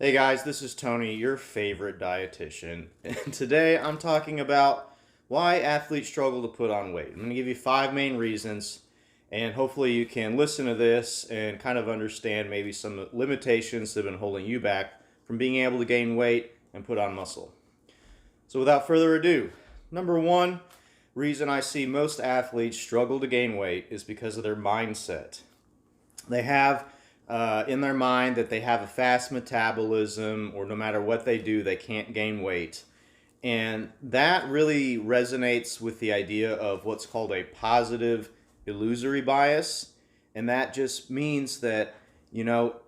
Hey guys, this is Tony, your favorite dietitian, and today I'm talking about why athletes struggle to put on weight. I'm going to give you 5 main reasons, and hopefully you can listen to this and kind of understand maybe some limitations that have been holding you back from being able to gain weight and put on muscle. So without further ado, number one reason I see most athletes struggle to gain weight is because of their mindset. They have in their mind that they have a fast metabolism, or no matter what they do, they can't gain weight. And that really resonates with the idea of what's called a positive illusory bias. And that just means that,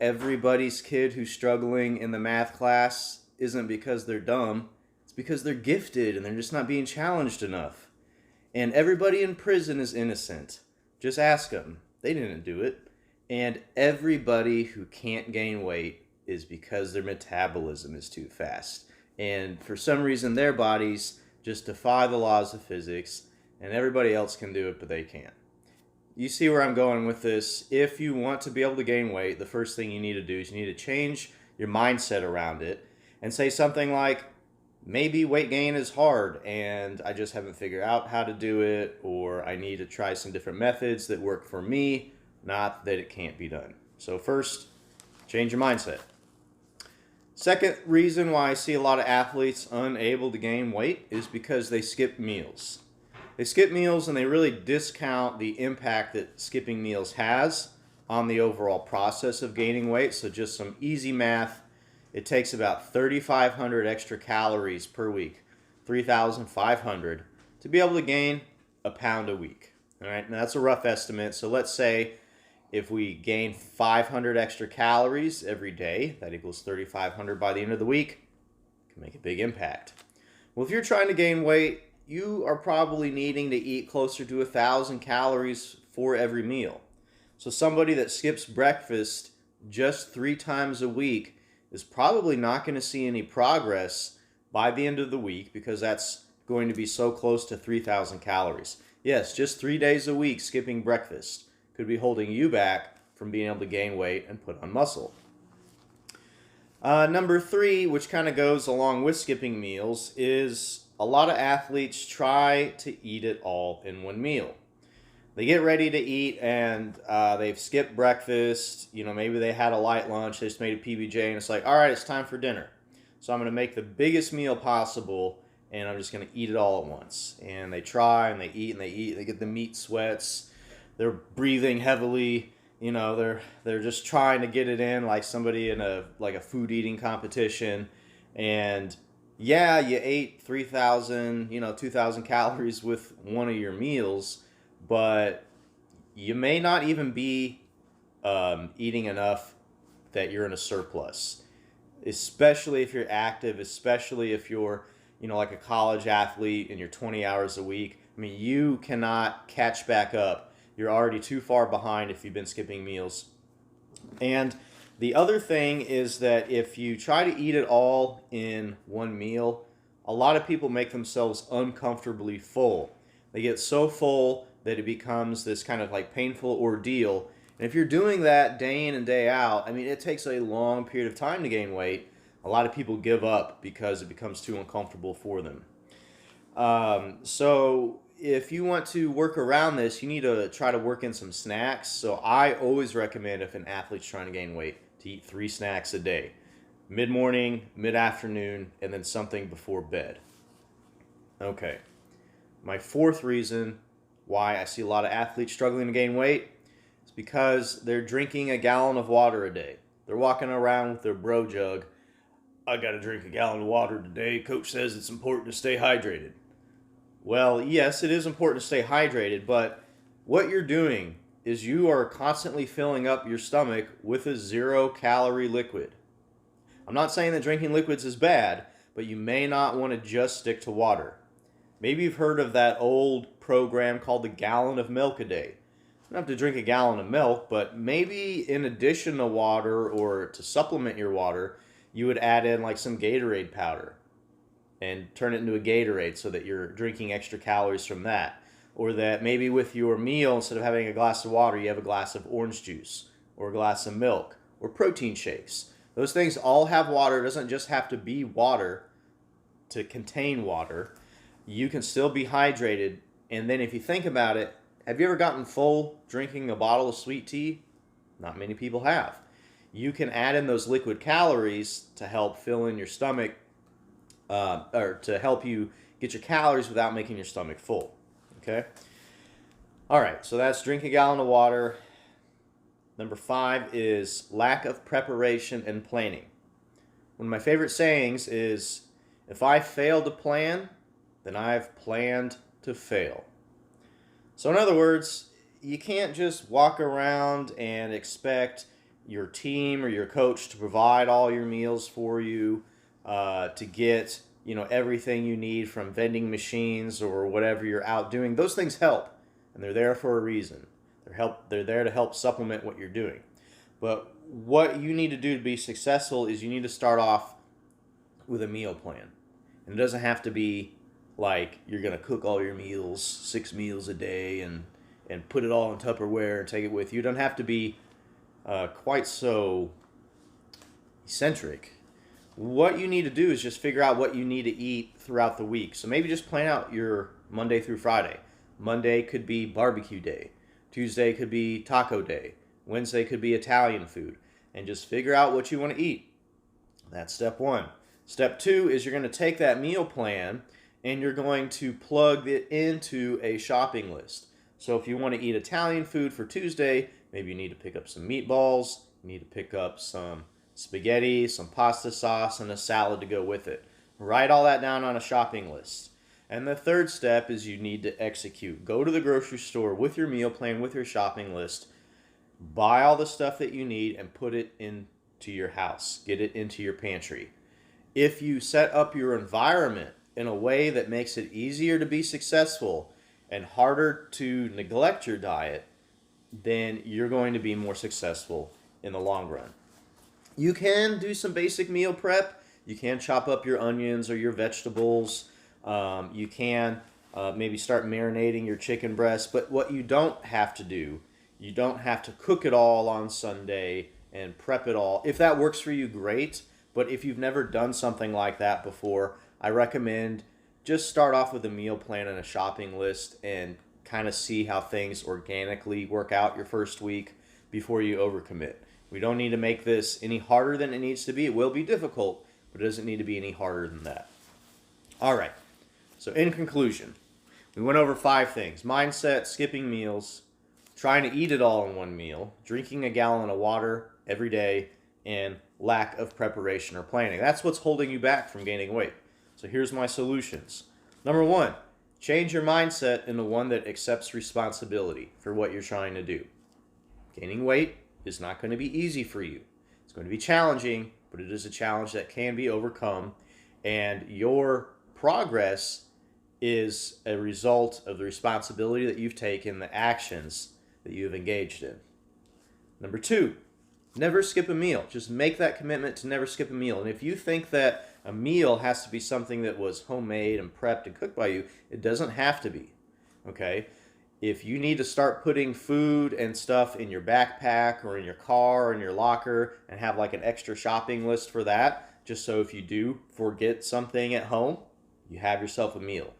everybody's kid who's struggling in the math class isn't because they're dumb, it's because they're gifted and they're just not being challenged enough. And everybody in prison is innocent. Just ask them. They didn't do it. And everybody who can't gain weight is because their metabolism is too fast. And for some reason, their bodies just defy the laws of physics, and everybody else can do it, but they can't. You see where I'm going with this. If you want to be able to gain weight, the first thing you need to do is you need to change your mindset around it and say something like, maybe weight gain is hard and I just haven't figured out how to do it, or I need to try some different methods that work for me. Not that it can't be done. So first, change your mindset. Second reason why I see a lot of athletes unable to gain weight is because they skip meals. They skip meals and they really discount the impact that skipping meals has on the overall process of gaining weight. So just some easy math. It takes about 3,500 extra calories per week, 3,500, to be able to gain a pound a week. All right, now that's a rough estimate. So let's say if we gain 500 extra calories every day, that equals 3,500 by the end of the week. It can make a big impact. Well, if you're trying to gain weight, you are probably needing to eat closer to 1,000 calories for every meal. So somebody that skips breakfast just 3 times a week is probably not going to see any progress by the end of the week, because that's going to be so close to 3,000 calories. Yes, just 3 days a week skipping breakfast could be holding you back from being able to gain weight and put on muscle. Number 3, which kind of goes along with skipping meals, is a lot of athletes try to eat it all in one meal. They get ready to eat and they've skipped breakfast. Maybe they had a light lunch, they just made a PBJ, and it's like, all right, it's time for dinner. So I'm going to make the biggest meal possible and I'm just going to eat it all at once. And they try and they eat and they eat. They get the meat sweats. They're breathing heavily. They're just trying to get it in, like somebody in a food eating competition. And yeah, you ate 3,000, 2,000 calories with one of your meals, but you may not even be eating enough that you're in a surplus. Especially if you're active, especially if you're, like a college athlete and you're 20 hours a week. I mean, you cannot catch back up. You're already too far behind if you've been skipping meals. And the other thing is that if you try to eat it all in one meal, a lot of people make themselves uncomfortably full. They get so full that it becomes this kind of like painful ordeal. And if you're doing that day in and day out, I mean, it takes a long period of time to gain weight. A lot of people give up because it becomes too uncomfortable for them. So if you want to work around this, you need to try to work in some snacks. So I always recommend, if an athlete's trying to gain weight, to eat 3 snacks a day. Mid-morning, mid-afternoon, and then something before bed. Okay. My 4th reason why I see a lot of athletes struggling to gain weight is because they're drinking a gallon of water a day. They're walking around with their bro jug. I got to drink a gallon of water today. Coach says it's important to stay hydrated. Well, yes, it is important to stay hydrated, but what you're doing is you are constantly filling up your stomach with a 0-calorie liquid. I'm not saying that drinking liquids is bad, but you may not want to just stick to water. Maybe you've heard of that old program called the gallon of milk a day. You don't have to drink a gallon of milk, but maybe in addition to water, or to supplement your water, you would add in like some Gatorade powder and turn it into a Gatorade so that you're drinking extra calories from that. Or that maybe with your meal, instead of having a glass of water, you have a glass of orange juice or a glass of milk or protein shakes. Those things all have water. It doesn't just have to be water to contain water. You can still be hydrated. And then if you think about it, have you ever gotten full drinking a bottle of sweet tea? Not many people have. You can add in those liquid calories to help fill in your stomach, or to help you get your calories without making your stomach full. Okay? All right, so that's drink a gallon of water. Number 5 is lack of preparation and planning. One of my favorite sayings is, if I fail to plan, then I've planned to fail. So in other words, you can't just walk around and expect your team or your coach to provide all your meals for you, to get everything you need from vending machines or whatever you're out doing. Those things help, and they're there for a reason. They're there to help supplement what you're doing. But what you need to do to be successful is you need to start off with a meal plan. And it doesn't have to be like you're going to cook all your meals, 6 meals a day, and put it all in Tupperware and take it with you. You don't have to be quite so eccentric. What you need to do is just figure out what you need to eat throughout the week. So maybe just plan out your Monday through Friday. Monday could be barbecue day. Tuesday could be taco day. Wednesday could be Italian food. And just figure out what you want to eat. That's step 1. Step 2 is you're going to take that meal plan and you're going to plug it into a shopping list. So if you want to eat Italian food for Tuesday, maybe you need to pick up some meatballs, you need to pick up some spaghetti, some pasta sauce, and a salad to go with it. Write all that down on a shopping list. And the third step is you need to execute. Go to the grocery store with your meal plan, with your shopping list, buy all the stuff that you need and put it into your house. Get it into your pantry. If you set up your environment in a way that makes it easier to be successful and harder to neglect your diet, then you're going to be more successful in the long run. You can do some basic meal prep. You can chop up your onions or your vegetables. You can maybe start marinating your chicken breast. But what you don't have to do, you don't have to cook it all on Sunday and prep it all. If that works for you, great. But if you've never done something like that before, I recommend just start off with a meal plan and a shopping list and kind of see how things organically work out your first week before you overcommit. We don't need to make this any harder than it needs to be. It will be difficult, but it doesn't need to be any harder than that. All right. So in conclusion, we went over 5 things: mindset, skipping meals, trying to eat it all in one meal, drinking a gallon of water every day, and lack of preparation or planning. That's what's holding you back from gaining weight. So here's my solutions. Number 1, change your mindset into one that accepts responsibility for what you're trying to do. Gaining weight is not going to be easy for you. It's going to be challenging, but it is a challenge that can be overcome. And your progress is a result of the responsibility that you've taken, the actions that you've engaged in. Number 2, never skip a meal. Just make that commitment to never skip a meal. And if you think that a meal has to be something that was homemade and prepped and cooked by you, it doesn't have to be. Okay? If you need to start putting food and stuff in your backpack or in your car or in your locker and have like an extra shopping list for that, just so if you do forget something at home, you have yourself a meal.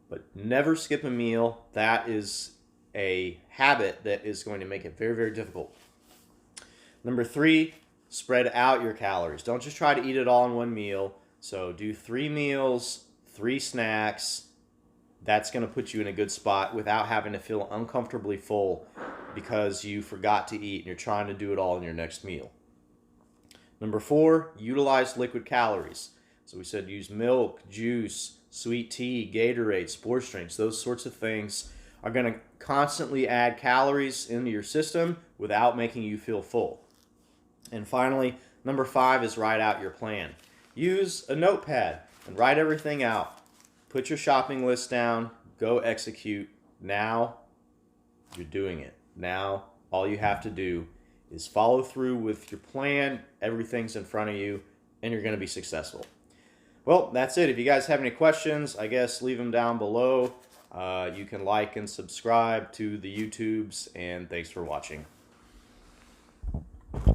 But never skip a meal. That is a habit that is going to make it very, very difficult. Number 3, spread out your calories. Don't just try to eat it all in one meal. So do 3 meals, 3 snacks. That's going to put you in a good spot without having to feel uncomfortably full because you forgot to eat and you're trying to do it all in your next meal. Number 4, utilize liquid calories. So we said use milk, juice, sweet tea, Gatorade, sports drinks. Those sorts of things are going to constantly add calories into your system without making you feel full. And finally, number 5 is write out your plan. Use a notepad and write everything out. Put your shopping list down. Go execute. Now you're doing it. Now all you have to do is follow through with your plan. Everything's in front of you, and you're going to be successful. Well, that's it. If you guys have any questions, I guess leave them down below. You can like and subscribe to the YouTubes, and thanks for watching.